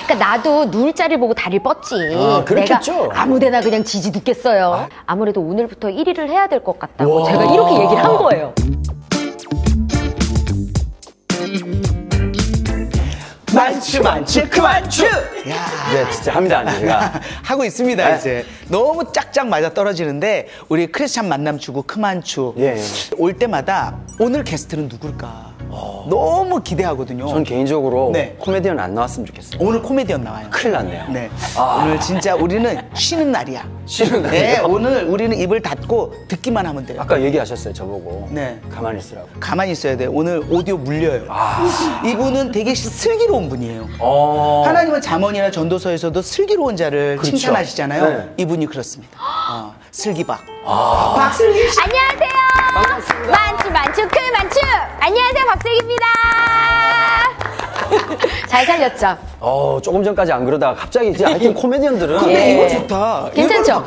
그러니까 나도 누울 자리를 보고 다리를 뻗지. 그렇겠죠. 내가 아무데나 그냥 지지 눕겠어요. 아무래도 오늘부터 1위를 해야 될 것 같다고 제가 이렇게 얘기를 한 거예요. 만추 그만추. 네, 진짜 합니다, 제가. 하고 있습니다. 이제 너무 짝짝 맞아 떨어지는데 우리 크리스찬 만남추고 크만추 올 때마다 오늘 게스트는 누굴까 너무 기대하거든요. 전 개인적으로 코미디언 안 나왔으면 좋겠어요. 오늘 코미디언 나와요. 큰일 났네요. 네. 오늘 진짜 우리는 쉬는 날이야. 쉬는 날이요? 네, 오늘 우리는 입을 닫고 듣기만 하면 돼요. 아까 얘기하셨어요, 저보고. 네. 가만히 있으라고. 가만히 있어야 돼. 오늘 오디오 물려요. 이분은 되게 슬기로운 분이에요. 하나님은 잠언이나 전도서에서도 슬기로운 자를 칭찬하시잖아요. 네. 이분이 그렇습니다. 슬기박. 박슬기 씨. 안녕하세요. 반갑습니다. 만추 큰 만추. 안녕하세요, 박슬기입니다. 잘 살렸죠? 조금 전까지 안 그러다가 갑자기 이제 하여튼 코미디언들은. 근데 이거 좋다. 괜찮죠?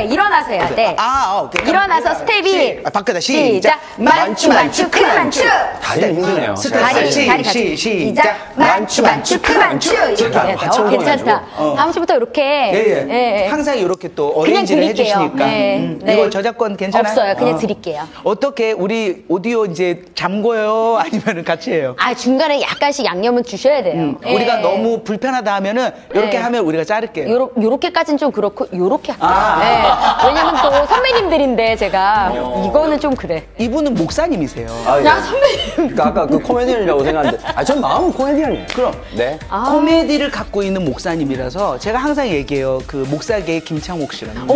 일어나서 해야 돼. 오케이. 일어나서 스텝이. 바꾸자. 시작. 만추 큰 만추. 다리 힘드네요. 다리 시작. 만추 큰 만추. 이렇게 해야 돼. 괜찮다. 다음 주부터 이렇게. 항상 이렇게 또 어레인지를 해주시니까. 이거 저작권 괜찮아요? 없어요. 그냥 드릴게요. 어떻게 우리 오디오 이제 잠궈요? 아니면 같이 해요? 중간에 약간씩 양념은 주셔야 돼요. 우리가 너무 불편하다 하면은 이렇게 하면 우리가 자를게요. 요렇게까지는 좀 그렇고 요렇게 할게요. 왜냐면 또 선배님들인데 제가 이거는 좀 그래. 이분은 목사님이세요. 야, 선배님. 그러니까 아까 그 코미디언이라고 생각하는데 전 마음은 코미디언이에요. 그럼 네. 코미디를 갖고 있는 목사님이라서 제가 항상 얘기해요. 그 목사계의 김창옥 씨라는.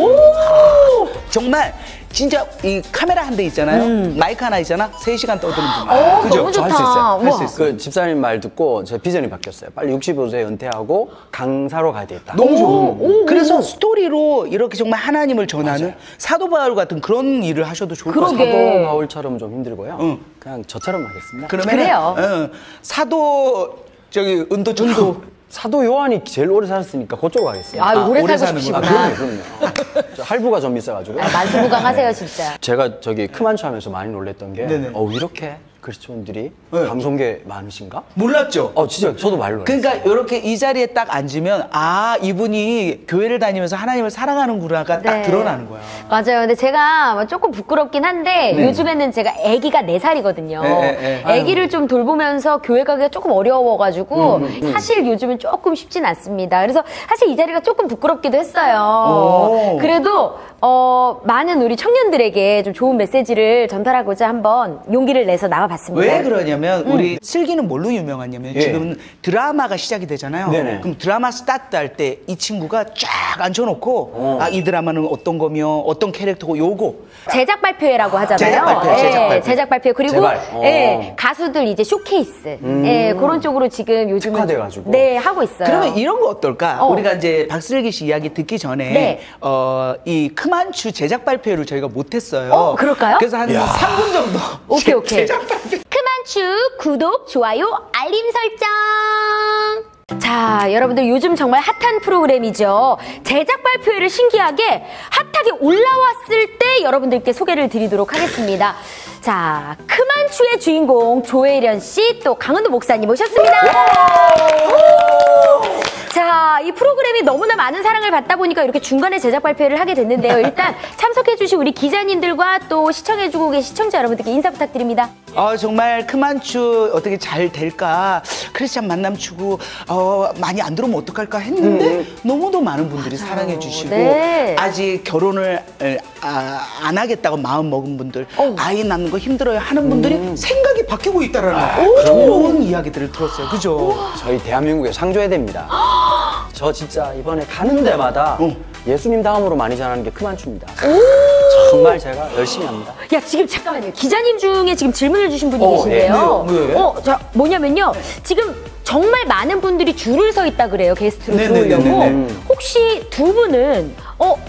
정말 진짜 이 카메라 한 대 있잖아요. 마이크 하나 있잖아. 3시간 떠드는 분. 그죠? 너무 좋다. 할 수 있어요. 할 수 있어요. 그 집사님 말 듣고 제 비전이 바뀌었어요. 빨리 65세 은퇴하고 강사로 가야 되겠다. 너무 좋은. 그래서 스토리로 이렇게 정말 하나님을 전하는 사도 바울 같은 그런 일을 하셔도 좋을 것 같아요. 사도 바울처럼 좀 힘들고요. 그냥 저처럼 하겠습니다. 그래요. 사도 은도 사도 요한이 제일 오래 살았으니까 그쪽으로 가겠습니다. 오래 살고 싶으시구나. 그럼요. 저 할부가 좀 있어가지고. 만수무강하세요, 진짜. 제가 저기 크만추 하면서 많이 놀랬던 게 이렇게 그리스도인들이 방송계 많으신가? 몰랐죠? 진짜 저도 말로 그러니까 이렇게 이 자리에 딱 앉으면 이분이 교회를 다니면서 하나님을 사랑하는구나가 딱 드러나는 거야. 맞아요. 근데 제가 조금 부끄럽긴 한데 요즘에는 제가 아기가 4살이거든요. 아기를 좀 돌보면서 교회 가기가 조금 어려워가지고 사실 요즘은 조금 쉽진 않습니다. 그래서 사실 이 자리가 조금 부끄럽기도 했어요. 그래도 많은 우리 청년들에게 좀 좋은 메시지를 전달하고자 한번 용기를 내서 나와봤습니다. 왜 그러냐면 우리 슬기는 뭘로 유명하냐면 지금 드라마가 시작이 되잖아요. 그럼 드라마 스타트 할 때 이 친구가 쫙 앉혀놓고 이 드라마는 어떤 거며 어떤 캐릭터고 요거 제작 발표회라고 하잖아요. 제작 발표. 그리고 가수들 이제 쇼케이스 그런 쪽으로 지금 요즘은 특화돼가지고 하고 있어요. 그러면 이런 거 어떨까? 우리가 이제 박슬기 씨 이야기 듣기 전에 이 크만추 제작 발표를 저희가 못했어요. 그럴까요? 그래서 한 3분 정도 오케이. 제작 발표. 크만추 구독, 좋아요, 알림 설정. 자, 여러분들 요즘 정말 핫한 프로그램이죠. 제작 발표회를 신기하게 핫하게 올라왔을 때 여러분들께 소개를 드리도록 하겠습니다. 자, 크만추의 주인공 조혜련 씨, 또 강은도 목사님 모셨습니다. 자, 이 프로그램이 너무나 많은 사랑을 받다 보니까 이렇게 중간에 제작 발표를 하게 됐는데요. 일단 참석해주신 우리 기자님들과 또 시청해주고 계신 시청자 여러분들께 인사 부탁드립니다. 정말 크만추 어떻게 잘 될까? 크리스찬 만남추고 많이 안 들어오면 어떡할까 했는데 너무도 많은 분들이 사랑해 주시고 아직 결혼을 안 하겠다고 마음 먹은 분들, 아이 낳는 거 힘들어요 하는 분들이 생각이 바뀌고 있다라는 좋은 이야기들을 들었어요. 그죠? 저희 대한민국에 상줘야 됩니다. 저 진짜 이번에 가는 데마다 예수님 다음으로 많이 전하는 게 크만추입니다. 정말 제가 열심히 합니다. 야, 지금 잠깐만요. 기자님 중에 지금 질문을 주신 분이 계신데요. 자, 뭐냐면요. 지금 정말 많은 분들이 줄을 서 있다 그래요. 게스트로 들어오려고. 혹시 두 분은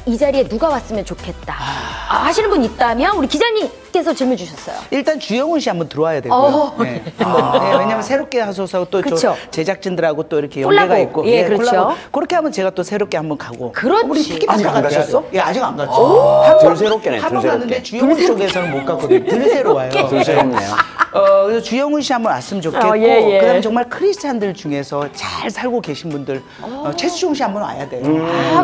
이 자리에 누가 왔으면 좋겠다 하시는 분 있다면 우리 기자님께서 질문 주셨어요. 일단 주영훈 씨 한번 들어와야 되고요. 왜냐면 새롭게 하소서 또 제작진들하고 또 이렇게 연계가 있고 그렇죠. 그렇게 하면 제가 또 새롭게 한번 가고. 그렇지. 아직 안 가셨어? 아직 안 갔죠. 덜 새롭게네. 한번 갔는데 주영훈 쪽에서는 못 갔거든요. 덜 새로워요. 덜 새롭네요. 그래서 주영훈 씨 한번 왔으면 좋겠고, 그다음에 정말 크리스찬들 중에서 잘 살고 계신 분들, 최수종 씨 한번 와야 돼요.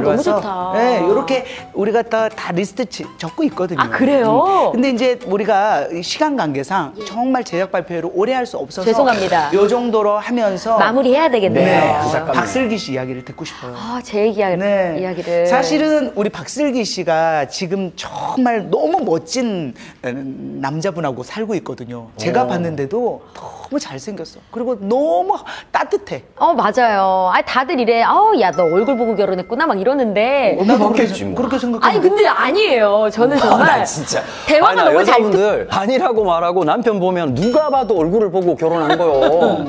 너무 좋다. 네, 이렇게 우리가 다 리스트 적고 있거든요. 그래요? 근데 이제 우리가 시간 관계상 정말 제작 발표회를 오래 할 수 없어서 죄송합니다. 요 정도로 하면서 마무리해야 되겠네요. 네, 박슬기 씨 이야기를 듣고 싶어요. 제 이야기를. 사실은 우리 박슬기 씨가 지금 정말 너무 멋진 남자분하고 살고 있거든요. 제가 봤는데도 너무 잘생겼어. 그리고 너무 따뜻해. 맞아요. 다들 이래. 야, 너 얼굴 보고 결혼했구나 막 이러는데. 나도 그렇게 생각해. 아니 근데 아니에요. 저는 정말 진짜. 대화가 너무 잘 여자분들 아니라고 말하고 남편 보면 누가 봐도 얼굴을 보고 결혼한 거요.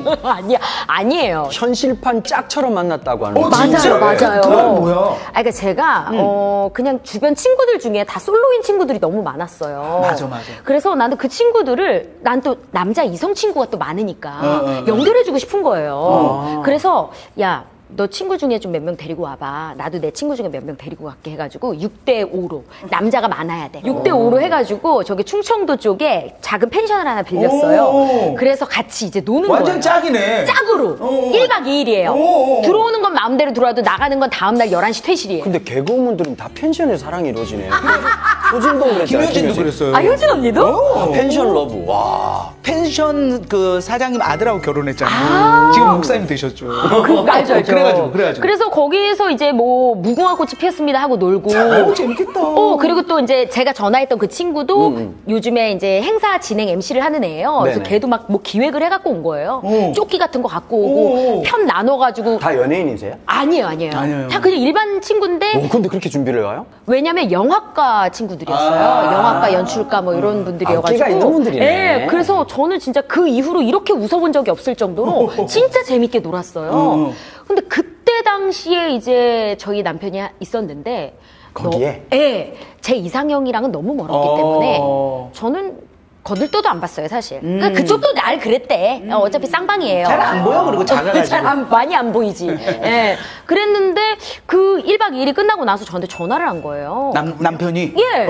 아니에요. 현실판 짝처럼 만났다고 하는 거예요. 맞아요. 그건 뭐야? 그러니까 제가 그냥 주변 친구들 중에 다 솔로인 친구들이 너무 많았어요. 맞아. 그래서 나는 그 친구들을 난 또 남자 이성 친구가 또 많으니까 연결해주고 싶은 거예요. 그래서 야, 너 친구 중에 좀 몇 명 데리고 와봐. 나도 내 친구 중에 몇 명 데리고 갈게 해가지고 6대5로 남자가 많아야 돼. 6대5로 해가지고 저기 충청도 쪽에 작은 펜션을 하나 빌렸어요. 그래서 같이 이제 노는 거예요. 완전 짝이네. 짝으로 1박 2일이에요. 들어오는 건 마음대로 들어와도 나가는 건 다음날 11시 퇴실이에요. 근데 개그우먼들은 다 펜션에 사랑이 이루어지네요. 효진도 그랬어요. 김효진도 그랬어요. 효진 언니도? 펜션 러브. 와. 펜션 그 사장님 아들하고 결혼했잖아요. 지금 목사님 되셨죠. 알죠. 그래가지고. 그래서 거기서 이제 뭐 무궁화 꽃이 피었습니다 하고 놀고. 재밌겠다. 그리고 또 이제 제가 전화했던 그 친구도 요즘에 이제 행사 진행 MC를 하는 애예요. 그래서 걔도 막 뭐 기획을 해갖고 온 거예요. 조끼 같은 거 갖고 오고 편 나눠가지고. 다 연예인이세요? 아니에요. 다 그냥 일반 친구인데. 근데 그렇게 준비를 해와요? 왜냐면 영화과 친구들이었어요. 영화과 연출가 뭐 이런 분들이어가지고. 끼가 있는 분들이네. 네, 그래서 저는 진짜 그 이후로 이렇게 웃어본 적이 없을 정도로 진짜 재밌게 놀았어요. 근데 그때 당시에 이제 저희 남편이 있었는데 거기에? 네, 제 이상형이랑은 너무 멀었기 때문에 저는 거들떠도 안 봤어요, 사실. 그러니까 그쪽도 날 그랬대. 어차피 쌍방이에요. 잘 안 보여, 그리고 작아가지고. 많이 안 보이지. 예. 그랬는데 그 1박 2일이 끝나고 나서 저한테 전화를 한 거예요. 남편이? 예.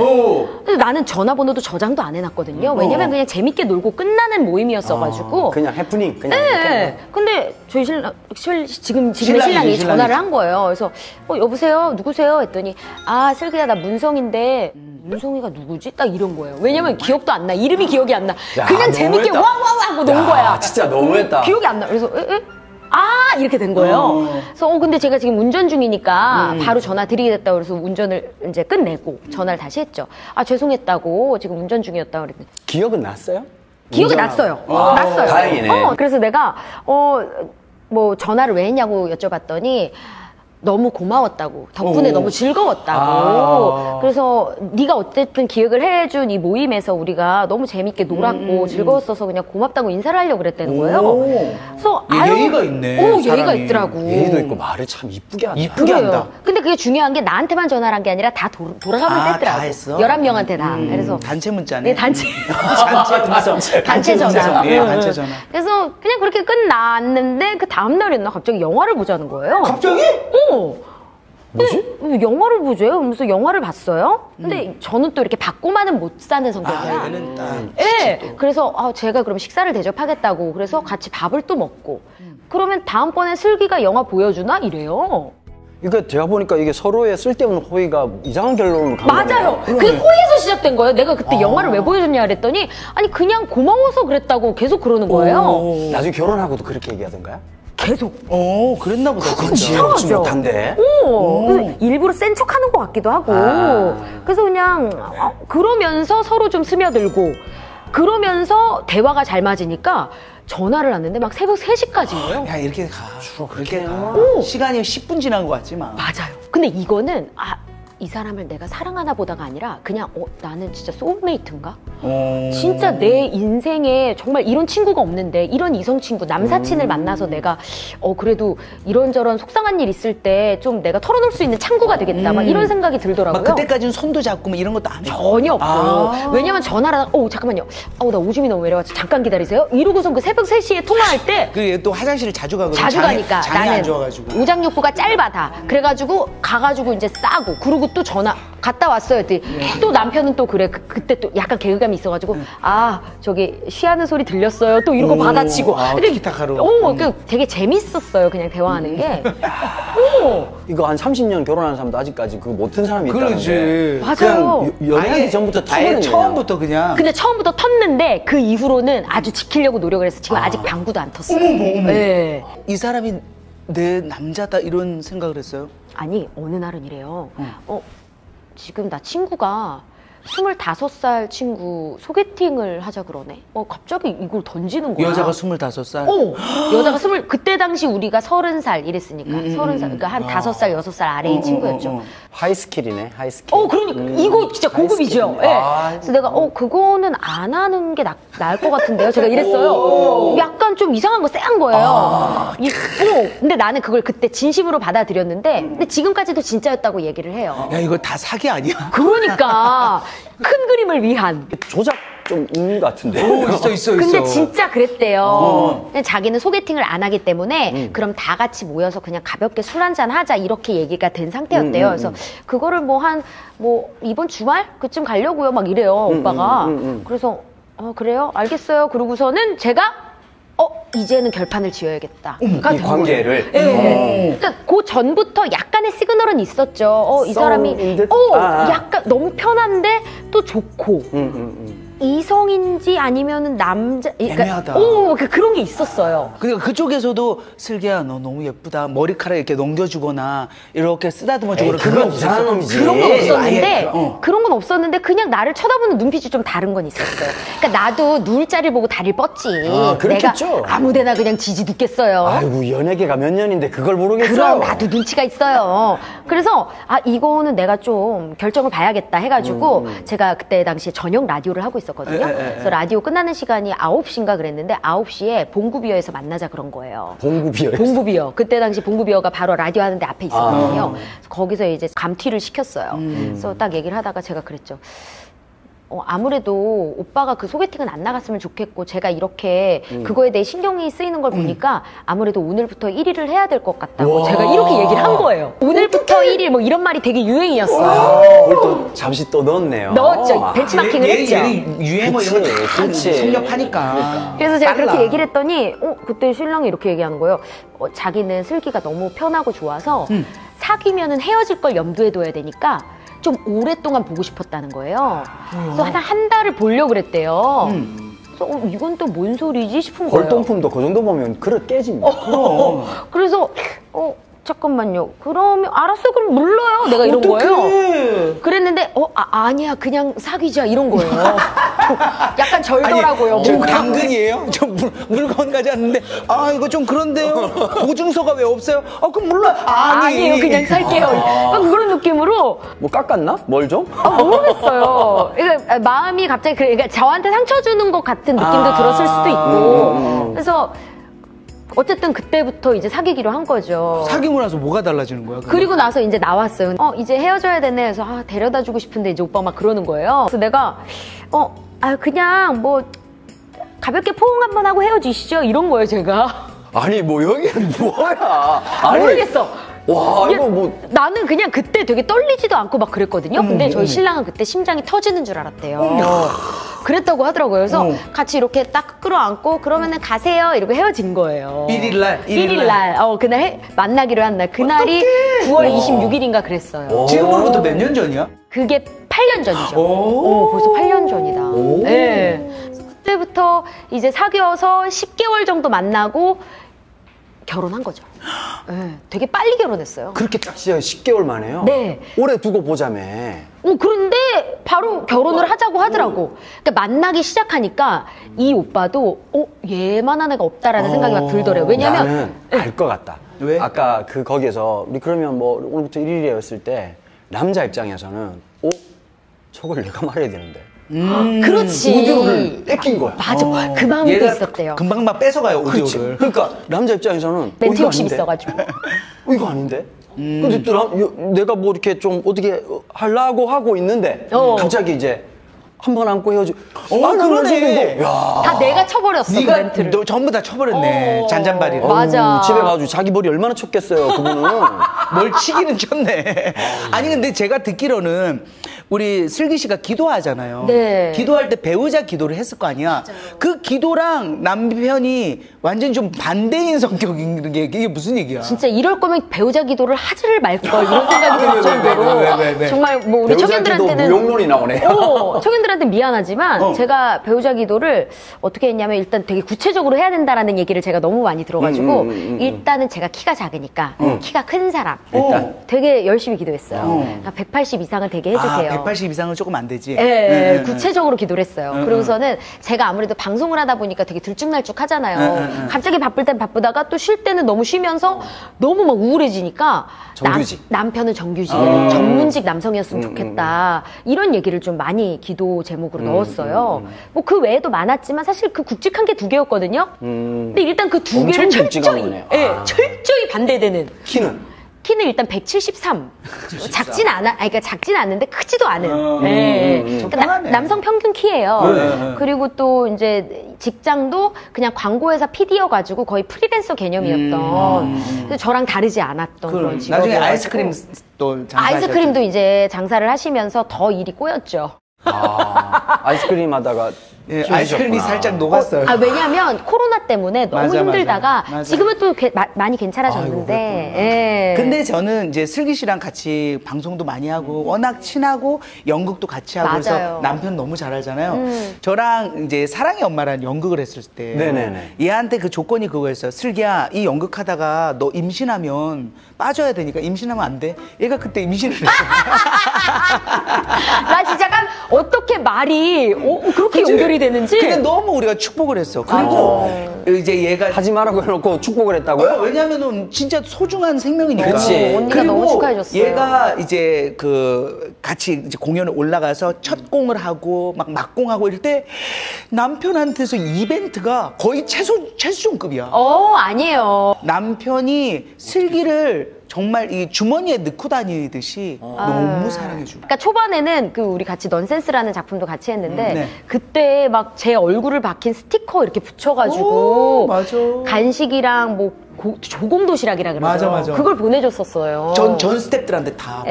그래서 나는 전화번호도 저장도 안 해놨거든요. 왜냐면 그냥 재밌게 놀고 끝나는 모임이었어가지고. 그냥 해프닝. 그냥. 네. 근데 저희 지금의 신랑이 전화를 한 거예요. 그래서 여보세요? 누구세요? 했더니 슬기야, 나 문성인데 문성이가 누구지? 딱 이런 거예요. 왜냐면 기억도 안 나. 이름이 기억이 안 나. 그냥 재밌게 와와와 하고 논 거야. 진짜 너무했다. 기억이 안 나. 그래서 이렇게 된 거예요. 그래서 근데 제가 지금 운전 중이니까 바로 전화 드리게 됐다고 그래서 운전을 이제 끝내고 전화를 다시 했죠. 죄송했다고 지금 운전 중이었다고 그랬더니. 기억은 났어요? 기억이 났어요. 났어요. 다행이네. 그래서 내가 뭐 전화를 왜 했냐고 여쭤봤더니 너무 고마웠다고. 덕분에 너무 즐거웠다고. 그래서 네가 어쨌든 기획을 해준 이 모임에서 우리가 너무 재밌게 놀았고 즐거웠어서 그냥 고맙다고 인사를 하려고 그랬다는 거예요. 그래서 예의가 있네. 예의가 있더라고. 예의도 있고 말을 참 이쁘게 한다. 이쁘게 한다. 근데 그게 중요한 게 나한테만 전화를 한 게 아니라 다 돌아가면서 했더라고. 다 했어? 11명한테 다. 그래서 단체 문자네. 네, 단체 전화. 전화. 예, 단체 전화. 그래서 그냥 그렇게 끝났는데 그 다음 날이었나 갑자기 영화를 보자는 거예요. 갑자기? 뭐지? 영화를 보죠. 그러면서 영화를 봤어요. 근데 저는 또 이렇게 받고만은 못 사는 성격이야. 얘는 딱. 네. 그래서 제가 그럼 식사를 대접하겠다고. 그래서 같이 밥을 또 먹고. 그러면 다음번에 슬기가 영화 보여주나? 이래요. 그러니까 제가 보니까 이게 서로의 쓸데없는 호의가 이상한 결론으로 간 맞아요. 그게 호의에서 시작된 거예요. 내가 그때 영화를 왜 보여줬냐 그랬더니 아니 그냥 고마워서 그랬다고 계속 그러는 거예요. 나중에 결혼하고도 그렇게 얘기하던가요? 계속. 그랬나 보다. 그건 지혜롭지 못한데. 그래서 일부러 센 척하는 것 같기도 하고. 그래서 그냥 그러면서 서로 좀 스며들고 그러면서 대화가 잘 맞으니까 전화를 왔는데 막 새벽 3시까지예요. 야, 이렇게 가. 그렇게 가. 시간이 10분 지난 것 같지만. 맞아요. 근데 이거는 이 사람을 내가 사랑하나 보다가 아니라 그냥 나는 진짜 소울메이트인가? 진짜 내 인생에 정말 이런 친구가 없는데 이런 이성 친구, 남사친을 만나서 내가 그래도 이런저런 속상한 일 있을 때 좀 내가 털어놓을 수 있는 창구가 되겠다. 막 이런 생각이 들더라고요. 막 그때까지는 손도 잡고 뭐 이런 것도 안 해요? 전혀 없고. 왜냐면 전화를 잠깐만요. 나 오줌이 너무 외려가지고 잠깐 기다리세요. 이러고선 그 새벽 3시에 통화할 때 그게 또 화장실을 자주 가거든요. 자주 가니까 장이 나는 안 좋아가지고. 우장욕구가 짧아 다. 그래가지고 가가지고 이제 싸고 그러고 또 전화 갔다 왔어요. 했더니 또 남편은 또 그래. 그때 또 약간 개그감이 있어가지고 아 저기 쉬하는 소리 들렸어요. 또 이런 거 받아치고. 티키타카로. 되게 재밌었어요. 그냥 대화하는 게. 이거 한 30년 결혼하는 사람도 아직까지 그거 못한 사람이 있다는데. 그렇지. 맞아요. 연애하기 전부터 터는 처음부터 그냥. 근데 처음부터 텄는데 그 이후로는 아주 지키려고 노력을 해서 지금 아직 방구도 안 텄어요. 네. 이 사람이 내 남자다 이런 생각을 했어요? 아니 어느 날은 이래요. 지금 나 친구가 25살 친구 소개팅을 하자 그러네. 갑자기 이걸 던지는 거야. 여자가 25살? 여자가 그때 당시 우리가 30살 이랬으니까. 30살. 그러니까 한 5살, 6살 아래의 친구였죠. 하이스킬이네, 하이스킬. 그러니까. 이거 진짜 고급이죠. 네. 그래서 내가, 그거는 안 하는 게 나을 것 같은데요? 제가 이랬어요. 약간 좀 이상한 거 쎄한 거예요. 근데 나는 그걸 그때 진심으로 받아들였는데, 근데 지금까지도 진짜였다고 얘기를 해요. 야, 이거 다 사기 아니야? 그러니까. 큰 그림을 위한. 조작 좀 있는 것 같은데. 있어. 근데 진짜 그랬대요. 그냥 자기는 소개팅을 안 하기 때문에 그럼 다 같이 모여서 그냥 가볍게 술 한잔 하자 이렇게 얘기가 된 상태였대요. 그래서 그거를 이번 주말 그쯤 가려고요 막 이래요 오빠가. 그래서 그래요 알겠어요. 그러고서는 제가 이제는 결판을 지어야겠다. 이 관계를. 네. 그러니까 그 전부터 약간의 시그널은 있었죠. 이 사람이 약간 너무 편한데 또 좋고. 이성인지 아니면은 남자. 애매하다. 그런 게 있었어요. 그러니까 그쪽에서도 슬기야 너 너무 예쁘다 머리카락 이렇게 넘겨주거나 이렇게 쓰다듬어주거나 그건 이상한 놈이지. 그런 건 없었는데 그런 건 없었는데 그냥 나를 쳐다보는 눈빛이 좀 다른 건 있었어요. 그러니까 나도 누울 자리를 보고 다리를 뻗지. 그렇겠죠. 내가 아무데나 그냥 지지 눕겠어요. 아이고 연예계가 몇 년인데 그걸 모르겠어요. 그럼 나도 눈치가 있어요. 그래서 이거는 내가 좀 결정을 봐야겠다 해가지고 제가 그때 당시에 저녁 라디오를 하고 있었거든요. 그래서 라디오 끝나는 시간이 9시인가 그랬는데 9시에 봉구비어에서 만나자 그런 거예요. 봉구비어. 그때 당시 봉구비어가 바로 라디오 하는데 앞에 있었거든요. 그래서 거기서 이제 감튀를 시켰어요. 그래서 딱 얘기를 하다가 제가 그랬죠. 아무래도 오빠가 그 소개팅은 안 나갔으면 좋겠고 제가 이렇게 그거에 대해 신경이 쓰이는 걸 보니까 아무래도 오늘부터 1위를 해야 될 것 같다고 제가 이렇게 얘기를 한 거예요. 오늘부터 1위 뭐 이런 말이 되게 유행이었어요. 그걸 또 잠시 또 넣었네요. 넣었죠. 벤치마킹을 했죠. 유행어 이런 거 섭렵하니까. 그래서 제가 그렇게 얘기를 했더니 그때 신랑이 이렇게 얘기하는 거예요. 자기는 슬기가 너무 편하고 좋아서 사귀면은 헤어질 걸 염두에 둬야 되니까 좀 오랫동안 보고 싶었다는 거예요. 그래서 한 달을 보려고 그랬대요. 그래서 이건 또 뭔 소리지 싶은 거예요. 골동품도 그 정도 보면 그릇 깨집니다. 그래서 잠깐만요. 그러면 알았어 그럼 물러요. 내가 이런 거예요. 그랬는데 아니야 그냥 사귀자 이런 거예요. 약간 절더라고요. 좀 당근이에요? 좀 물건 가져왔는데 이거 좀 그런데요. 보증서가 왜 없어요? 그럼 물론 아니에요 그냥 살게요. 그런 느낌으로 뭐 깎았나? 뭘 좀? 모르겠어요. 그러니까 마음이 갑자기 그러니까 저한테 상처 주는 것 같은 느낌도 들었을 수도 있고. 그래서 어쨌든 그때부터 이제 사귀기로 한 거죠. 사귀고 나서 뭐가 달라지는 거야? 그리고 나서 이제 나왔어요. 이제 헤어져야 되네. 그래서 데려다 주고 싶은데 이제 오빠 막 그러는 거예요. 그래서 내가 그냥 뭐 가볍게 포옹 한번 하고 헤어지시죠. 이런 거예요, 제가. 아니 뭐 여기는 뭐야? 모르겠어. 와 이거 뭐 나는 그냥 그때 되게 떨리지도 않고 막 그랬거든요. 근데 저희 신랑은 그때 심장이 터지는 줄 알았대요. 그랬다고 하더라고요. 그래서 같이 이렇게 딱 끌어안고 그러면은 가세요 이러고 헤어진 거예요. 1일날 그날 만나기로 한 날 그날이 9월 26일인가 그랬어요. 지금으로부터 몇 년 전이야? 그게 8년 전이죠. 벌써 8년 전이다. 네. 그때부터 이제 사귀어서 10개월 정도 만나고 결혼한 거죠. 네, 되게 빨리 결혼했어요. 그렇게 딱 10개월 만에요? 네. 오래 두고 보자며. 그런데 바로 결혼을 하자고 하더라고. 그러니까 만나기 시작하니까 이 오빠도 얘만한 애가 없다라는 생각이 막 들더래요. 왜냐면 나는 알 것 같다. 왜? 아까 거기에서 우리 그러면 뭐 오늘부터 1일이었을 때 남자 입장에서는 저걸 내가 말해야 되는데. 그렇지. 오디오를 뺏긴 거야. 맞아. 그 마음도 있었대요. 금방 막 뺏어가요, 오디오를. 그러니까 남자 입장에서는 멘트 욕심 있어가지고. 이거 아닌데? 근데 또 내가 뭐 이렇게 좀 어떻게 하려고 하고 있는데 갑자기 이제 한 번 안고 헤어지. 그러네. 다 내가 쳐버렸어. 그 멘트를. 너 전부 다 쳐버렸네. 잔잔바리를. 맞아. 집에 가가지고 자기 머리 얼마나 쳤겠어요, 그분은. 뭘 치기는 쳤네. 아니 근데 제가 듣기로는 우리 슬기 씨가 기도하잖아요. 네. 기도할 때 배우자 기도를 했을 거 아니야. 맞아요. 그 기도랑 남편이 완전 좀 반대인 성격인 게 이게 무슨 얘기야? 진짜 이럴 거면 배우자 기도를 하지를 말 걸 이런 생각이 들 정도로 정말 뭐 우리 청년들한테는 무용론이 나오네요. 청년들한테 미안하지만 제가 배우자 기도를 어떻게 했냐면 일단 되게 구체적으로 해야 된다라는 얘기를 제가 너무 많이 들어가지고 일단은 제가 키가 작으니까 키가 큰 사람 일단 되게 열심히 기도했어요. 180 이상은 되게 해주세요. 180 이상은 조금 안 되지. 네, 구체적으로 기도를 했어요. 그러고서는 제가 아무래도 방송을 하다 보니까 되게 들쭉날쭉 하잖아요. 갑자기 바쁠 땐 바쁘다가 또 쉴 때는 너무 쉬면서 너무 막 우울해지니까 남편은 정규직, 전문직 남성이었으면 좋겠다. 이런 얘기를 좀 많이 기도 제목으로 넣었어요. 뭐 그 외에도 많았지만 사실 그 굵직한 게 2개였거든요. 근데 일단 그 2개를 철저히 반대되는. 키는 일단 173. 작진 않아, 그러니까 작진 않는데 크지도 않은. 그러니까 남성 평균 키예요. 그리고 또 이제 직장도 그냥 광고회사 PD여가지고 거의 프리랜서 개념이었던. 그래서 저랑 다르지 않았던 그런 직업. 나중에 아이스크림 또 아이스크림도 이제 장사를 하시면서 더 일이 꼬였죠. 아이스크림 하다가 아이스크림이 살짝 녹았어요. 왜냐하면 코로나 때문에 너무 힘들다가 지금은 또 많이 괜찮아졌는데. 근데 저는 이제 슬기 씨랑 같이 방송도 많이 하고 워낙 친하고 연극도 같이 하고 그래서 남편 너무 잘 알잖아요. 저랑 이제 사랑의 엄마라는 연극을 했을 때 얘한테 그 조건이 그거였어요. 슬기야, 이 연극하다가 너 임신하면 빠져야 되니까 임신하면 안 돼. 얘가 그때 임신을 했어. 나 진짜 어떻게 말이 그렇게 연결이 되는지. 근데 너무 우리가 축복을 했어. 그리고 이제 얘가 하지 말라고 해놓고 축복을 했다고요? 왜냐면은 진짜 소중한 생명이니까. 그치. 언니가 너무 축하해줬어요. 얘가 이제 그 같이 이제 공연을 올라가서 첫 공을 하고 막 막공하고 이럴 때 남편한테서 이벤트가 거의 최수종급이야. 아니에요. 남편이 슬기를 정말 이 주머니에 넣고 다니듯이 너무 사랑해줘. 그러니까 초반에는 그 우리 같이 넌센스라는 작품도 같이 했는데 그때 막 제 얼굴을 박힌 스티커 이렇게 붙여가지고 간식이랑 뭐 조공도시락이라 그러죠. 맞아. 그걸 보내줬었어요. 전 스태프들한테 다.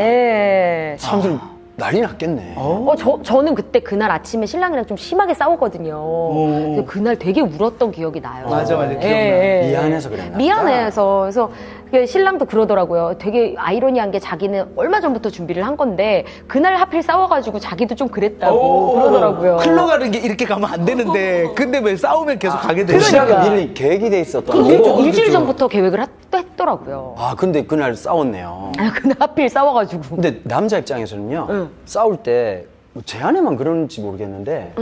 사람들 난리 났겠네. 저는 그날 아침에 신랑이랑 좀 심하게 싸웠거든요. 그날 되게 울었던 기억이 나요. 맞아. 기억나. 미안해서 그랬나? 미안해서. 그래서 신랑도 그러더라고요. 되게 아이러니한 게 자기는 얼마 전부터 준비를 한 건데 그날 하필 싸워가지고 자기도 좀 그랬다고 그러더라고요. 흘러가는 게 이렇게 가면 안 되는데 근데 왜 싸우면 계속 가게 되지? 그러니까 미리 계획이 돼 있었던 거. 일주일 전부터 계획을 했더라고요. 근데 그날 싸웠네요. 그날 하필 싸워가지고. 근데 남자 입장에서는요. 싸울 때 제 아내만 그런지 모르겠는데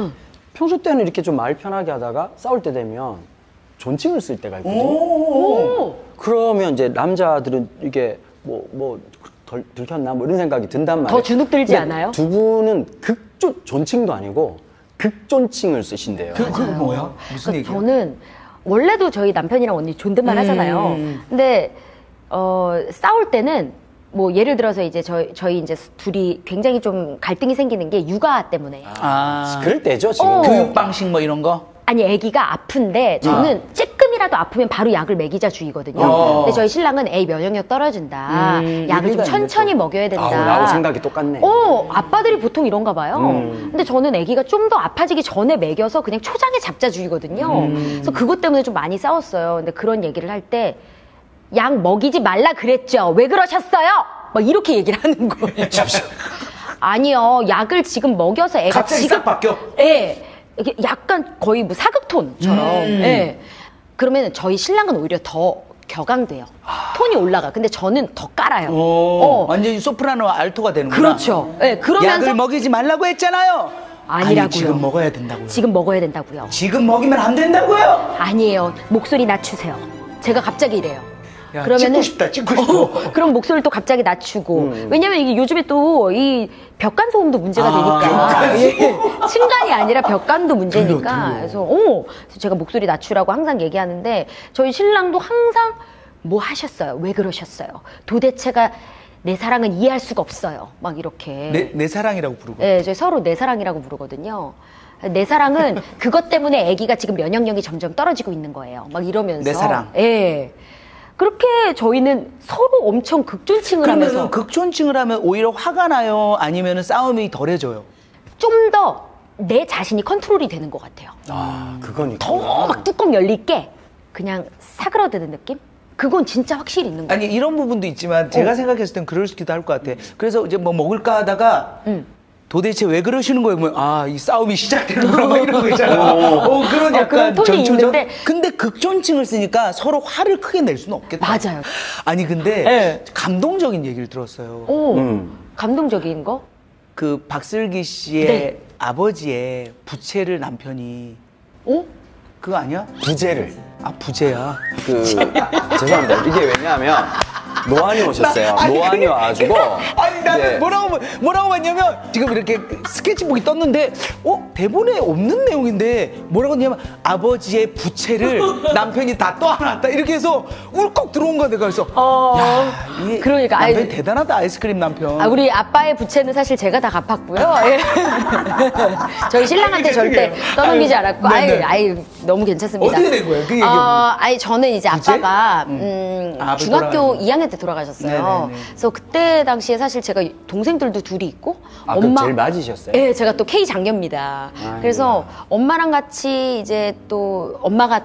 평소 때는 이렇게 좀 말 편하게 하다가 싸울 때 되면 존칭을 쓸 때가 있거든요. 그러면 이제 남자들은 이게 덜 들켰나 뭐 이런 생각이 든단 말이에요. 더 주눅들지 않아요? 두 분은 존칭도 아니고 극존칭을 쓰신대요. 그게 뭐야? 무슨 얘기야? 저는 원래도 저희 남편이랑 언니 존댓말 하잖아요. 근데 싸울 때는 뭐 예를 들어서 이제 저희 이제 둘이 굉장히 좀 갈등이 생기는 게 육아 때문에. 그럴 때죠 지금. 교육 방식 뭐 이런 거? 아니 아기가 아픈데 저는 쬐끔이라도 아프면 바로 약을 먹이자 주의거든요. 근데 저희 신랑은 애기 면역력 떨어진다. 약을 좀 천천히 먹여야 된다. 나하고 생각이 똑같네. 아빠들이 보통 이런가 봐요. 근데 저는 아기가 좀 더 아파지기 전에 먹여서 그냥 초장에 잡자 주의거든요. 그래서 그것 때문에 좀 많이 싸웠어요. 근데 그런 얘기를 할 때 약 먹이지 말라 그랬죠. 왜 그러셨어요? 막 이렇게 얘기를 하는 거예요. 아니요. 약을 지금 먹여서 애가 갑자기 싹 바뀌어? 네. 이게 약간 거의 뭐 사극톤처럼. 네. 그러면 저희 신랑은 오히려 더 격앙돼요. 톤이 올라가. 근데 저는 더 깔아요. 완전히 소프라노 알토가 되는구나. 그렇죠. 네, 그러면서 약을 먹이지 말라고 했잖아요. 아니라고요. 아니, 지금 먹어야 된다고요. 지금 먹어야 된다고요. 지금 먹이면 안 된다고요? 아니에요. 목소리 낮추세요. 제가 갑자기 이래요. 야, 그러면은 찍고 싶다. 그럼 목소리를 또 갑자기 낮추고. 왜냐면 이게 요즘에 또 이 벽간 소음도 문제가 되니까. 층간이 아니라 벽간도 문제니까. 그래서 제가 목소리 낮추라고 항상 얘기하는데 저희 신랑도 항상 뭐 하셨어요? 왜 그러셨어요? 도대체가 내 사랑은 이해할 수가 없어요. 막 이렇게. 내 사랑이라고 부르고. 네, 저희 서로 내 사랑이라고 부르거든요. 내 사랑은 그것 때문에 아기가 지금 면역력이 점점 떨어지고 있는 거예요. 막 이러면서. 내 사랑. 예. 그렇게 저희는 서로 엄청 극존칭을 하면서. 극존칭을 하면 오히려 화가 나요? 아니면 싸움이 덜해져요? 좀 더 내 자신이 컨트롤이 되는 것 같아요. 그건 더 막 뚜껑 열릴 게 그냥 사그러드는 느낌? 그건 진짜 확실히 있는 것 같아요. 아니 이런 부분도 있지만 제가 생각했을 땐 그러시기도 할 것 같아. 그래서 이제 뭐 먹을까 하다가 도대체 왜 그러시는 거예요? 뭐, 이 싸움이 시작되는구나, 막 이런 거 있잖아. 그런 약간 그런 톤이 있는데. 근데 극존칭을 쓰니까 서로 화를 크게 낼 수는 없겠다. 맞아요. 아니, 근데 네. 감동적인 얘기를 들었어요. 감동적인 거? 그 박슬기 씨의 네. 아버지의 부채를 남편이. 그거 아니야? 부재를. 부재야. 죄송합니다. 이게 왜냐하면 노안이 오셨어요. 노안이 와가지고. 아니 나는 뭐라고 봤냐면 지금 이렇게 스케치북이 떴는데 대본에 없는 내용인데 뭐라고 했냐면 아버지의 부채를 남편이 다 떠안았다 이렇게 해서 울컥 들어온 거야. 내가 그래서 야, 그러니까 남편 대단하다. 아이스크림 남편. 우리 아빠의 부채는 사실 제가 다 갚았고요. 저희 신랑한테 절대 떠넘기지 않았고 너무 괜찮습니다. 어떻게 된 거예요? 그 얘기 저는 이제 부채? 아빠가 중학교 2학년 때 돌아가셨어요. 네네네. 그래서 그때 당시에 사실 제가 동생들도 둘이 있고 그럼 제일 맞으셨어요? 네, 제가 또 K 장녀입니다. 그래서 엄마랑 같이 이제 또 엄마가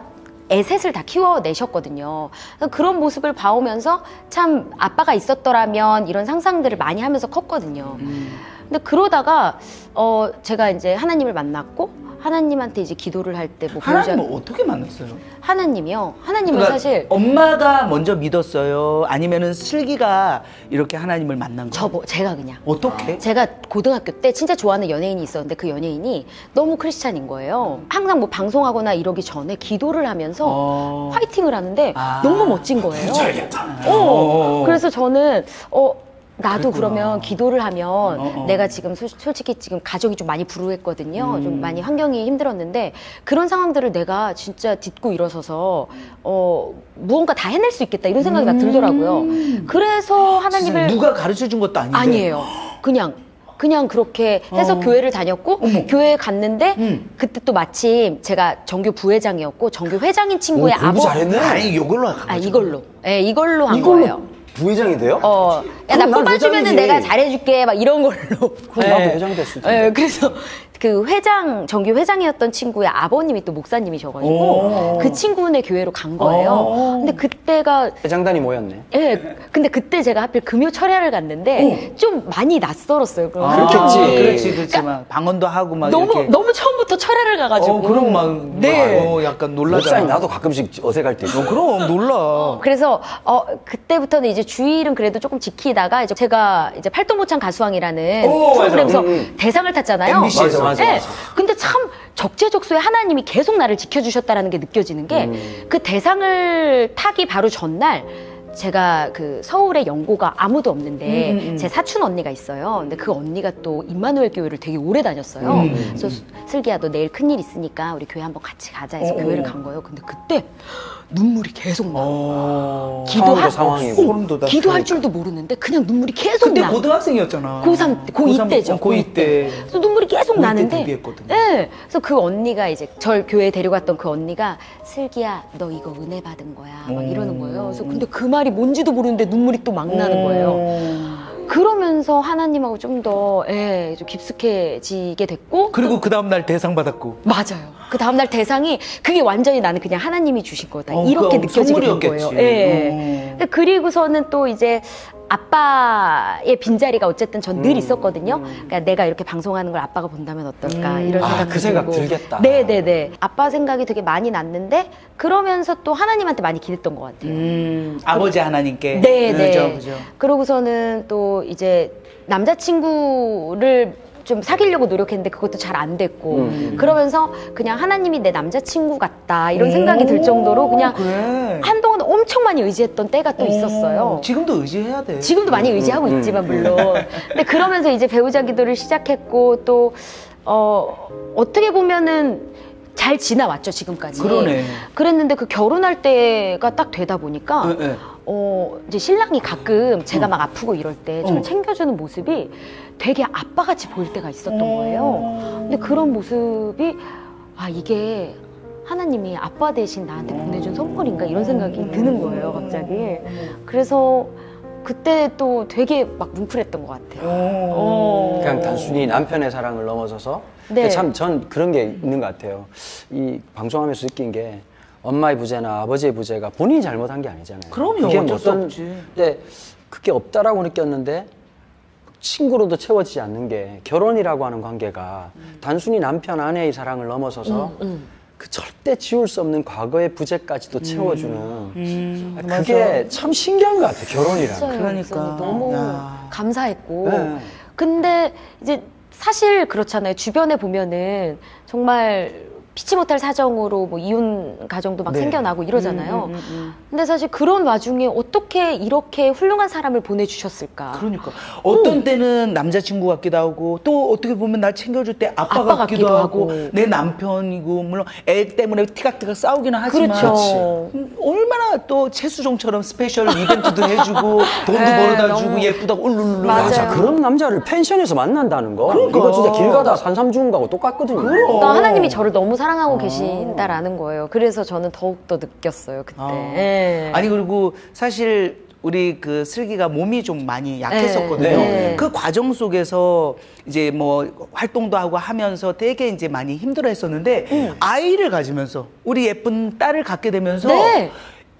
애셋을 다 키워내셨거든요. 그런 모습을 봐오면서 참 아빠가 있었더라면 이런 상상들을 많이 하면서 컸거든요. 근데 그러다가 제가 이제 하나님을 만났고 하나님한테 이제 기도를 할 때 하나님을 어떻게 만났어요? 하나님이요? 하나님은 그러니까 사실 엄마가 먼저 믿었어요? 아니면은 슬기가 이렇게 하나님을 만난 거예요? 제가 그냥 어떻게? 제가 고등학교 때 진짜 좋아하는 연예인이 있었는데 그 연예인이 너무 크리스찬인 거예요. 항상 뭐 방송하거나 이러기 전에 기도를 하면서 화이팅을 하는데 너무 멋진 거예요. 그래서 저는 나도 그랬구나. 그러면 기도를 하면 내가 지금 솔직히 지금 가족이 좀 많이 불우했거든요. 좀 많이 환경이 힘들었는데 그런 상황들을 내가 진짜 딛고 일어서서 무언가 다 해낼 수 있겠다 이런 생각이 들더라고요. 그래서 하나님을 누가 가르쳐준 것도 아닌데 아니에요. 그냥 그렇게 해서 교회를 다녔고 교회에 갔는데 그때 또 마침 제가 정교 부회장이었고 정교 회장인 친구의 공부 잘했네. 아니 이걸로 한 거죠. 이걸로 한 거예요. 부회장이 돼요? 나 뽑아주면은 내가 잘해줄게 막 이런 걸로. 그럼 나도 회장 됐을 텐데. 그래서 그 정교 회장이었던 친구의 아버님이 또 목사님이셔가지고 그 친구네 교회로 간 거예요. 근데 그때가 회장단이 모였네. 근데 그때 제가 하필 금요 철야를 갔는데 좀 많이 낯설었어요. 그렇지. 그렇지만 방언도 하고 막 너무 처음부터 철야를 가가지고. 그럼 막 약간 놀라잖아. 목사님 나도 가끔씩 어색할 때 있어. 그럼 놀라. 그래서 그때부터는 이제 주일은 그래도 조금 지키다가 이제 제가 이제 팔도모창 가수왕이라는 프로그램에서 대상을 탔잖아요. MBC에서. 맞아. 근데 참 적재적소에 하나님이 계속 나를 지켜주셨다라는 게 느껴지는 게 그 대상을 타기 바로 전날 제가 그 서울에 연고가 아무도 없는데 제 사촌 언니가 있어요. 근데 그 언니가 또 임마누엘 교회를 되게 오래 다녔어요. 그래서 슬기야 너 내일 큰일 있으니까 우리 교회 한번 같이 가자 해서 교회를 간 거예요. 근데 그때 눈물이 계속 나. 기도할 줄도 모르는데 그냥 눈물이 계속 나. 그때 고등학생이었잖아. 고2 때죠. 고2 때. 그래서 눈물이 계속 나는데. 데뷔했거든요. 네. 그래서 그 언니가 이제 절 교회에 데려갔던 그 언니가 슬기야 너 이거 은혜 받은 거야 막 이러는 거예요. 그래서 근데 그 말이 뭔지도 모르는데 눈물이 또 막 나는 거예요. 그러면서 하나님하고 좀 더 좀 깊숙해지게 됐고 그리고 그 다음날 대상 받았고 맞아요. 그 다음날 대상이 그게 완전히 나는 그냥 하나님이 주신 거다 이렇게 느껴지게 된 거예요. 그리고서는 또 이제 아빠의 빈자리가 어쨌든 전 늘 있었거든요. 그러니까 내가 이렇게 방송하는 걸 아빠가 본다면 어떨까 이런 생각이 그 생각 들겠다. 네네네. 아빠 생각이 되게 많이 났는데 그러면서 또 하나님한테 많이 기댔던 것 같아요. 아버지 하나님께. 네네. 그죠. 그러고서는 또 이제 남자친구를 좀 사귀려고 노력했는데 그것도 잘 안 됐고 그러면서 그냥 하나님이 내 남자친구 같다 이런 생각이 들 정도로 그냥 한동안 엄청 많이 의지했던 때가 또 있었어요. 지금도 의지해야 돼. 지금도 많이 의지하고 있지만 물론. 근데 그러면서 이제 배우자 기도를 시작했고 또 어떻게 보면은 잘 지나왔죠 지금까지. 그러네. 그랬는데 그 결혼할 때가 딱 되다 보니까 이제 신랑이 가끔 제가 막 아프고 이럴 때 저를 챙겨주는 모습이 되게 아빠같이 보일 때가 있었던 거예요. 근데 그런 모습이 이게 하나님이 아빠 대신 나한테 보내준 선물인가 이런 생각이 드는 거예요, 갑자기. 그래서 그때 또 되게 막 뭉클했던 것 같아요. 그냥 단순히 남편의 사랑을 넘어서서 네. 참 전 그런 게 있는 것 같아요. 이 방송하면서 느낀 게 엄마의 부재나 아버지의 부재가 본인이 잘못한 게 아니잖아요. 그럼요. 그게 어쩔 수 없지. 근데 그게 없다라고 느꼈는데 친구로도 채워지지 않는 게 결혼이라고 하는 관계가 단순히 남편 아내의 사랑을 넘어서서 그 절대 지울 수 없는 과거의 부재까지도 채워주는 그게 참 신기한 것 같아요. 결혼이라는. 그러니까 너무 야. 감사했고. 네. 근데 이제 사실 그렇잖아요. 주변에 보면은 정말 피치 못할 사정으로 뭐 이혼 가정도 막 네. 생겨나고 이러잖아요. 근데 사실 그런 와중에 어떻게 이렇게 훌륭한 사람을 보내주셨을까? 그러니까 어떤 때는 남자친구 같기도 하고 또 어떻게 보면 날 챙겨줄 때 아빠 같기도 하고 내 남편이고 물론 애 때문에 티각티각 싸우기는 하지만 그렇죠. 얼마나 또 채수종처럼 스페셜 이벤트도 해주고 돈도 벌어다 주고 예쁘다고 울룰룰 맞아. 그런 남자를 펜션에서 만난다는 거 그러니까. 이거 진짜 길 가다 산삼 주운 거하고 똑같거든요. 그러니까 하나님이 저를 너무 사랑하고 계신다라는 거예요. 그래서 저는 더욱더 느꼈어요, 그때. 네. 아니 그리고 사실 우리 그 슬기가 몸이 좀 많이 약했었거든요. 네. 그 과정 속에서 이제 뭐 활동도 하고 하면서 되게 이제 많이 힘들어했었는데 아이를 가지면서 우리 예쁜 딸을 갖게 되면서 네.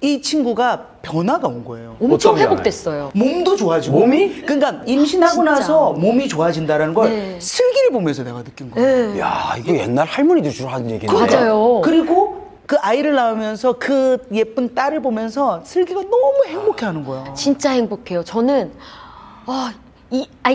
이 친구가 변화가 온 거예요. 엄청 어떤 회복됐어요. 몸도 좋아지고. 몸이? 그러니까 임신하고 진짜. 나서 몸이 좋아진다는 걸 네. 슬기를 보면서 내가 느낀 거예요. 야, 이거 옛날 할머니들 주로 하는 얘기인데. 맞아요. 그리고 그 아이를 낳으면서 그 예쁜 딸을 보면서 슬기가 너무 행복해하는 거야. 진짜 행복해요. 저는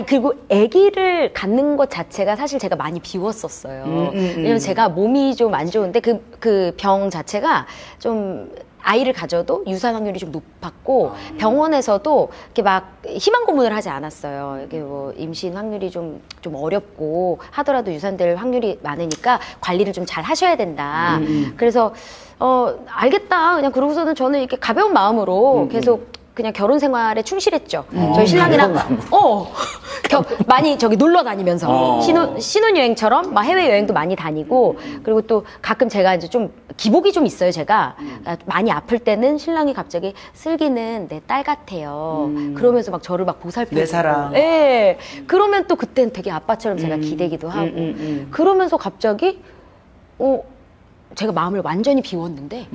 그리고 아기를 갖는 것 자체가 사실 제가 많이 비웠었어요. 왜냐면 제가 몸이 좀 안 좋은데 그 병 자체가 좀 아이를 가져도 유산 확률이 좀 높았고 병원에서도 이렇게 막 희망 고문을 하지 않았어요. 이게 뭐 임신 확률이 좀 어렵고 하더라도 유산될 확률이 많으니까 관리를 좀 잘 하셔야 된다. 그래서 알겠다. 그냥 그러고서는 저는 이렇게 가벼운 마음으로 계속 그냥 결혼 생활에 충실했죠. 저희 신랑이랑 많이 저기 놀러 다니면서 신혼여행처럼 막 해외 여행도 많이 다니고 그리고 또 가끔 제가 이제 좀 기복이 좀 있어요. 제가 많이 아플 때는 신랑이 갑자기 슬기는 내 딸 같아요. 그러면서 막 저를 막 보살펴. 내 사랑. 예. 그러면 또 그때는 되게 아빠처럼 제가 기대기도 하고 그러면서 갑자기 제가 마음을 완전히 비웠는데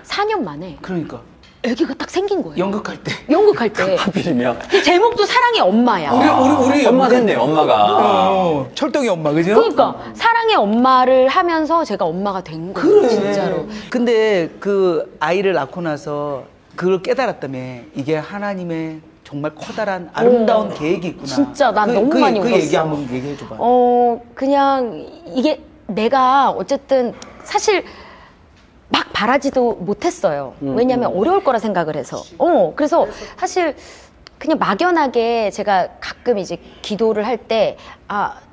4년 만에. 그러니까. 애기가 딱 생긴 거예요. 연극할 때. 연극할 때. 하필이면. 제목도 사랑의 엄마야. 우리 엄마 됐네, 엄마가. 철동이 엄마, 그죠? 그러니까 사랑의 엄마를 하면서 제가 엄마가 된 거예요. 그래. 진짜로. 근데 그 아이를 낳고 나서 그걸 깨달았다며. 이게 하나님의 정말 커다란 아름다운 계획이 있구나. 진짜 난 너무 많이 울었어. 그 얘기 한번 얘기해줘봐. 그냥 이게 내가 어쨌든 사실 막 바라지도 못했어요. 왜냐면 어려울 거라 생각을 해서. 그래서 사실 그냥 막연하게 제가 가끔 이제 기도를 할 때,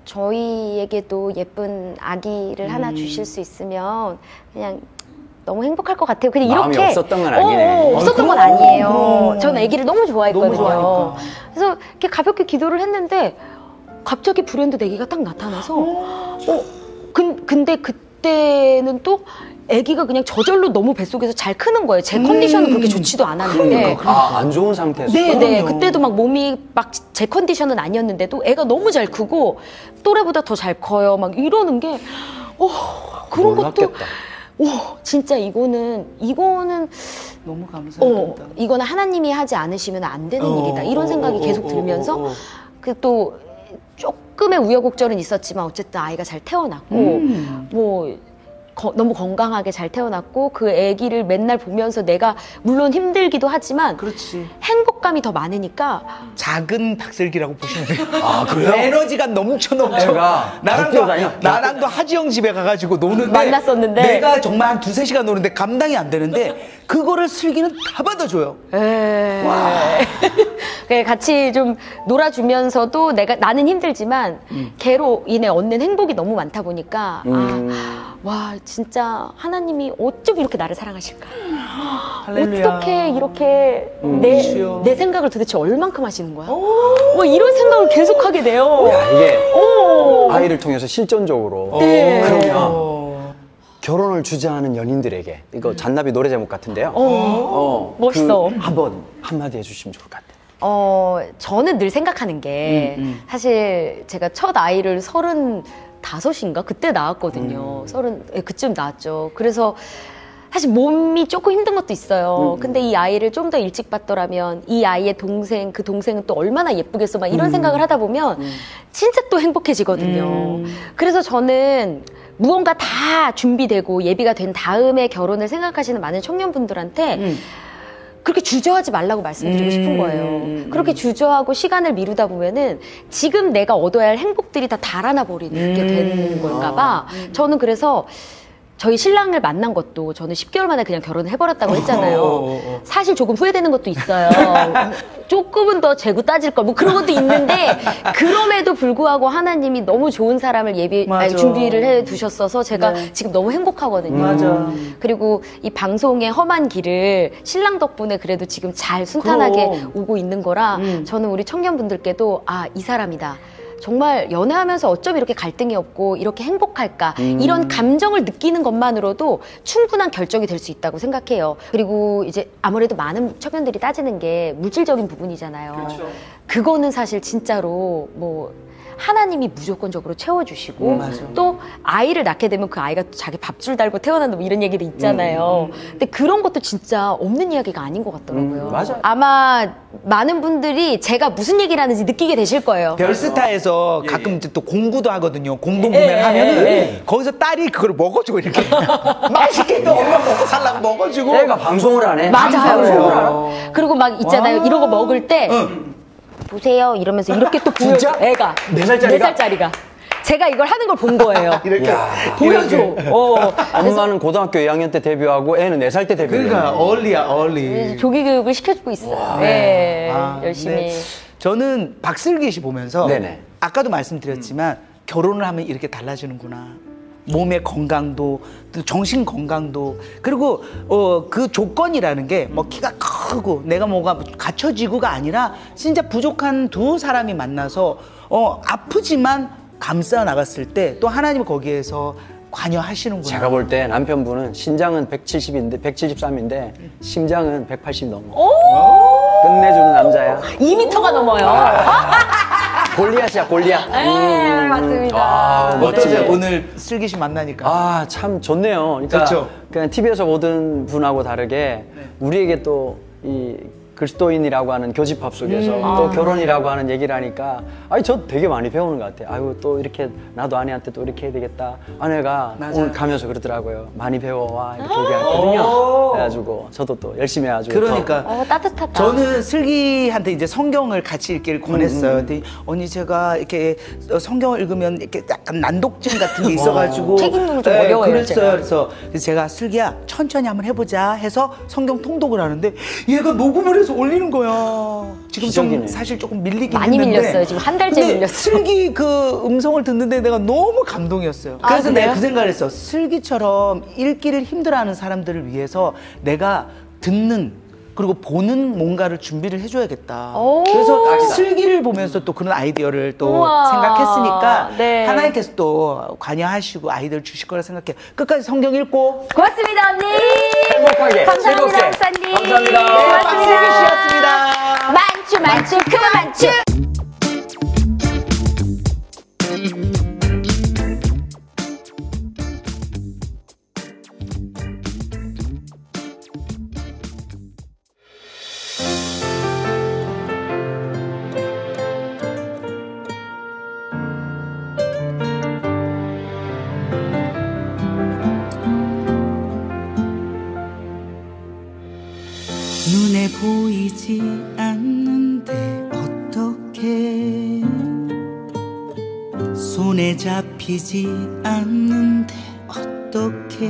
저희에게도 예쁜 아기를 하나 주실 수 있으면 그냥 너무 행복할 것 같아요. 그냥 마음이 이렇게. 없었던 건 아니네. 없었던 건 아니에요. 저는 아기를 너무 좋아했거든요. 너무 좋아하니까. 그래서 이렇게 가볍게 기도를 했는데 갑자기 불현듯 아기가 딱 나타나서 근데 그때는 또 아기가 그냥 저절로 너무 뱃속에서 잘 크는 거예요. 제 컨디션은 그렇게 좋지도 않았는데. 안 좋은 상태에서. 네. 그때도 막 몸이 막 제 컨디션은 아니었는데도 애가 너무 잘 크고 또래보다 더 잘 커요. 막 이러는 게 그런 놀랍겠다. 것도 진짜 이거는 너무 감사합니다. 이거는 하나님이 하지 않으시면 안 되는 일이다. 이런 생각이 계속 들면서 그 또 조금의 우여곡절은 있었지만 어쨌든 아이가 잘 태어났고 뭐 너무 건강하게 잘 태어났고 그 아기를 맨날 보면서 내가 물론 힘들기도 하지만 그렇지. 행복감이 더 많으니까 작은 박슬기라고 보시면 돼요. 그래요? 에너지가 넘쳐. 애가 나랑도 하지영 집에 가가지고 노는데 만났었는데 내가 정말 한 2-3시간 노는데 감당이 안 되는데 그거를 슬기는 다 받아줘요. 같이 좀 놀아주면서도 나는 힘들지만 걔로 인해 얻는 행복이 너무 많다 보니까 와 진짜 하나님이 어쩜 이렇게 나를 사랑하실까? 할렐루야. 어떻게 이렇게 주여. 내 생각을 도대체 얼만큼 하시는 거야? 뭐 이런 생각을 계속하게 돼요. 야, 이게 아이를 통해서 실전적으로. 네. 그러면 결혼을 주저하는 연인들에게 이거 잔나비 노래 제목 같은데요. 멋있어. 한번 한마디 해주시면 좋을 것 같아요. 저는 늘 생각하는 게 사실 제가 첫 아이를 35인가 그때 낳았거든요. 그쯤 낳았죠. 그래서 사실 몸이 조금 힘든 것도 있어요. 근데 이 아이를 좀 더 일찍 봤더라면 이 아이의 동생, 그 동생은 또 얼마나 예쁘겠어 막 이런 생각을 하다 보면 진짜 또 행복해지거든요. 그래서 저는 무언가 다 준비되고 예비가 된 다음에 결혼을 생각하시는 많은 청년분들한테 그렇게 주저하지 말라고 말씀드리고 싶은 거예요. 그렇게 주저하고 시간을 미루다 보면은 지금 내가 얻어야 할 행복들이 다 달아나 버리게 되는 걸까 봐. 저는 그래서 저희 신랑을 만난 것도 저는 10개월 만에 그냥 결혼을 해버렸다고 했잖아요. 사실 조금 후회되는 것도 있어요. 조금은 더 재고 따질 걸 뭐 그런 것도 있는데 그럼에도 불구하고 하나님이 너무 좋은 사람을 준비를 해 두셨어서 제가 지금 너무 행복하거든요. 그리고 이 방송의 험한 길을 신랑 덕분에 그래도 지금 잘 순탄하게 오고 있는 거라 저는 우리 청년분들께도 이 사람이다. 정말 연애하면서 어쩜 이렇게 갈등이 없고 이렇게 행복할까 이런 감정을 느끼는 것만으로도 충분한 결정이 될 수 있다고 생각해요. 그리고 이제 아무래도 많은 청년들이 따지는 게 물질적인 부분이잖아요. 그렇죠. 그거는 사실 진짜로 뭐 하나님이 무조건적으로 채워주시고 또 아이를 낳게 되면 그 아이가 또 자기 밥줄 달고 태어난다 뭐 이런 얘기도 있잖아요. 근데 그런 것도 진짜 없는 이야기가 아닌 것 같더라고요. 맞아요. 아마 많은 분들이 제가 무슨 얘기를 하는지 느끼게 되실 거예요. 별스타에서 가끔 이제 또 공구도 하거든요. 공동구매를 하면은 거기서 딸이 그걸 먹어주고 이렇게 맛있게 또 엄마 먹고 살라고 먹어주고 애가 방송을 안 해. 맞아요. 그리고 막 있잖아요. 이런 거 먹을 때 보세요 이러면서 이렇게 또 보여줘. 진짜? 애가 4살짜리가? 제가 이걸 하는 걸 본 거예요. 이렇게 보여줘. 엄마는 고등학교 2학년 때 데뷔하고 애는 4살 때 데뷔해요. 그러니까 얼리. 조기 교육을 시켜주고 있어요. 네, 열심히. 네. 저는 박슬기 씨 보면서 네네. 아까도 말씀드렸지만 결혼을 하면 이렇게 달라지는구나. 몸의 건강도 또 정신 건강도 그리고 그 조건이라는 게 뭐 키가 크고 내가 뭐가 갖춰지고가 아니라 진짜 부족한 두 사람이 만나서 아프지만 감싸 나갔을 때 또 하나님 거기에서 관여하시는구나. 제가 볼 때 남편분은 신장은 173인데 심장은 180 넘어. 끝내주는 남자야. 2m가 넘어요. 골리앗이야, 골리앗. 네, 맞습니다. 어떠세요? 오늘 슬기 씨 만나니까. 참 좋네요. 그러니까 그렇죠. 그냥 TV에서 보던 분하고 다르게 우리에게 또 이 그리스도인이라고 하는 교집합 속에서 또 결혼이라고 하는 얘기를 하니까 저 되게 많이 배우는 것 같아요. 아이고 또 이렇게 나도 아내한테 또 이렇게 해야 되겠다. 아내가 오늘 가면서 그러더라고요. 많이 배워와 이렇게 얘기했거든요. 그래가지고 저도 또 열심히 해가지고 그러니까 따뜻하다. 저는 슬기한테 이제 성경을 같이 읽기를 권했어요. 근데 언니 제가 이렇게 성경을 읽으면 이렇게 약간 난독증 같은 게 있어가지고 책 읽는 거 좀 어려워요. 그랬어요. 그래서 제가 슬기야 천천히 한번 해보자 해서 성경 통독을 하는데 얘가 녹음을 해서 올리는 거야. 지금 기적이네. 좀 사실 조금 밀리긴 많이 했는데 밀렸어요. 지금 한 달째 밀렸어요. 슬기 그 음성을 듣는데 내가 너무 감동이었어요. 그래서 그래요? 내가 그 생각을 했어. 슬기처럼 읽기를 힘들어하는 사람들을 위해서 내가 듣는 그리고 보는 뭔가를 준비를 해줘야겠다. 그래서 슬기를 보면서 또 그런 아이디어를 또 우와. 생각했으니까 네. 하나님께서 또 관여하시고 아이디어를 주실 거라 생각해. 끝까지 성경 읽고 고맙습니다, 언니. 행복하게 감사합니다, 즐겁게. 목사님. 감사합니다. 네, 박슬기 씨였습니다. 만추, 그만추. 눈에 보이지 않는데 어떡해 손에 잡히지 않는데 어떡해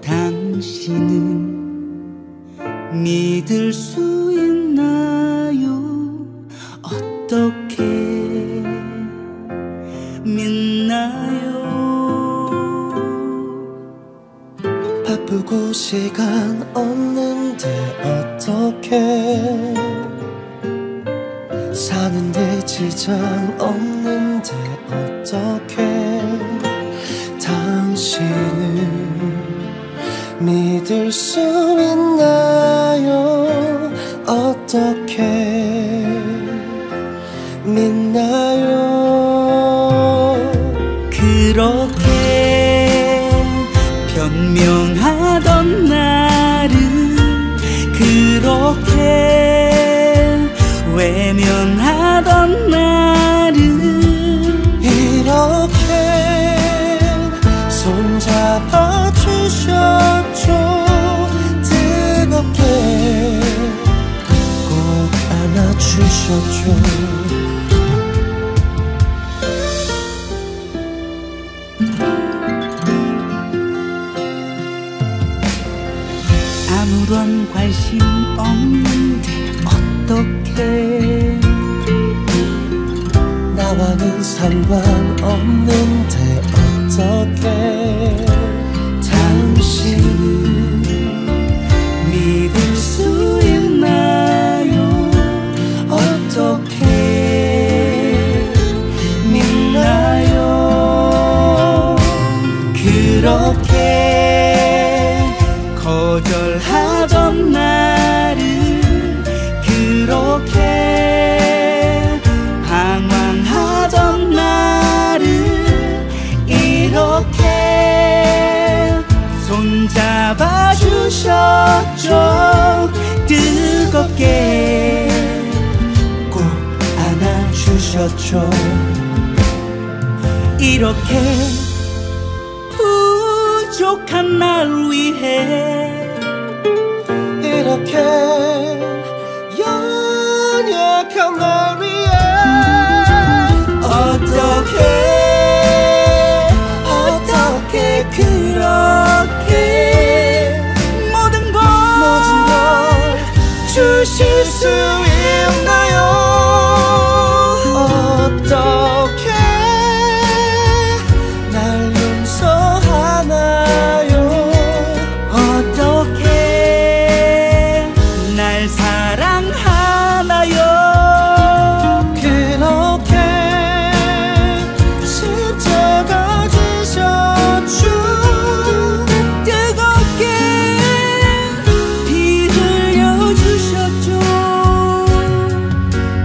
당신은 믿을 수 있나요 어떡해 믿나요 바쁘고 시간 없는데 어떡해 사는데 지장 없는데 어떡해 당신은 당신을 믿을 수 있나요? 어떻게 믿나요? 그렇게 변명하던 나를 그렇게 외면하던 나를 이렇게 손잡아 주셨죠. 뜨겁게 꼭 안아주셨죠. 아무런 관심 없는데 어떻게 나와는 상관없는데 어떻게 당신을 믿을 수 있나요? 어떻게 믿나요? 그렇게 거절하던 나를 그렇게 방황하던 나를 이렇게 손잡아 주셨죠. 뜨겁게 꼭 안아주셨죠. 이렇게 부족한 날 위해 이렇게 연약한 날 위해 어떻게 그렇게 모든 걸 주실 수 있나요? 어떻게 날 용서하나요? 어떻게 날 사랑하나요? 그렇게 십자가 지셨죠. 뜨겁게 피 흘려 주셨죠.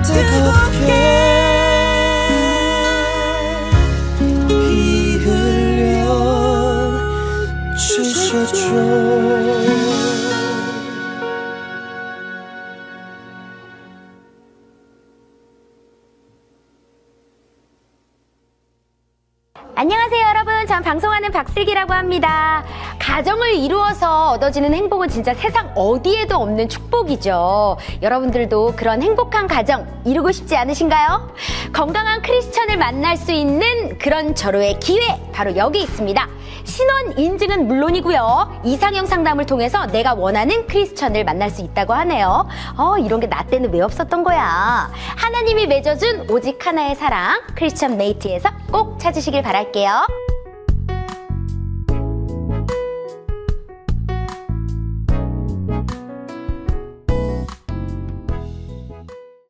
뜨겁게 피 흘려 주셨죠. 안녕하세요 여러분, 전 방송하는 박슬기라고 합니다. 가정을 이루어서 얻어지는 행복은 진짜 세상 어디에도 없는 축복이죠. 여러분들도 그런 행복한 가정 이루고 싶지 않으신가요? 건강한 크리스천을 만날 수 있는 그런 절호의 기회 바로 여기 있습니다. 신원 인증은 물론이고요, 이상형 상담을 통해서 내가 원하는 크리스천을 만날 수 있다고 하네요. 이런 게 나 때는 왜 없었던 거야. 하나님이 맺어준 오직 하나의 사랑, 크리스천 메이트에서 꼭 찾으시길 바랄게요.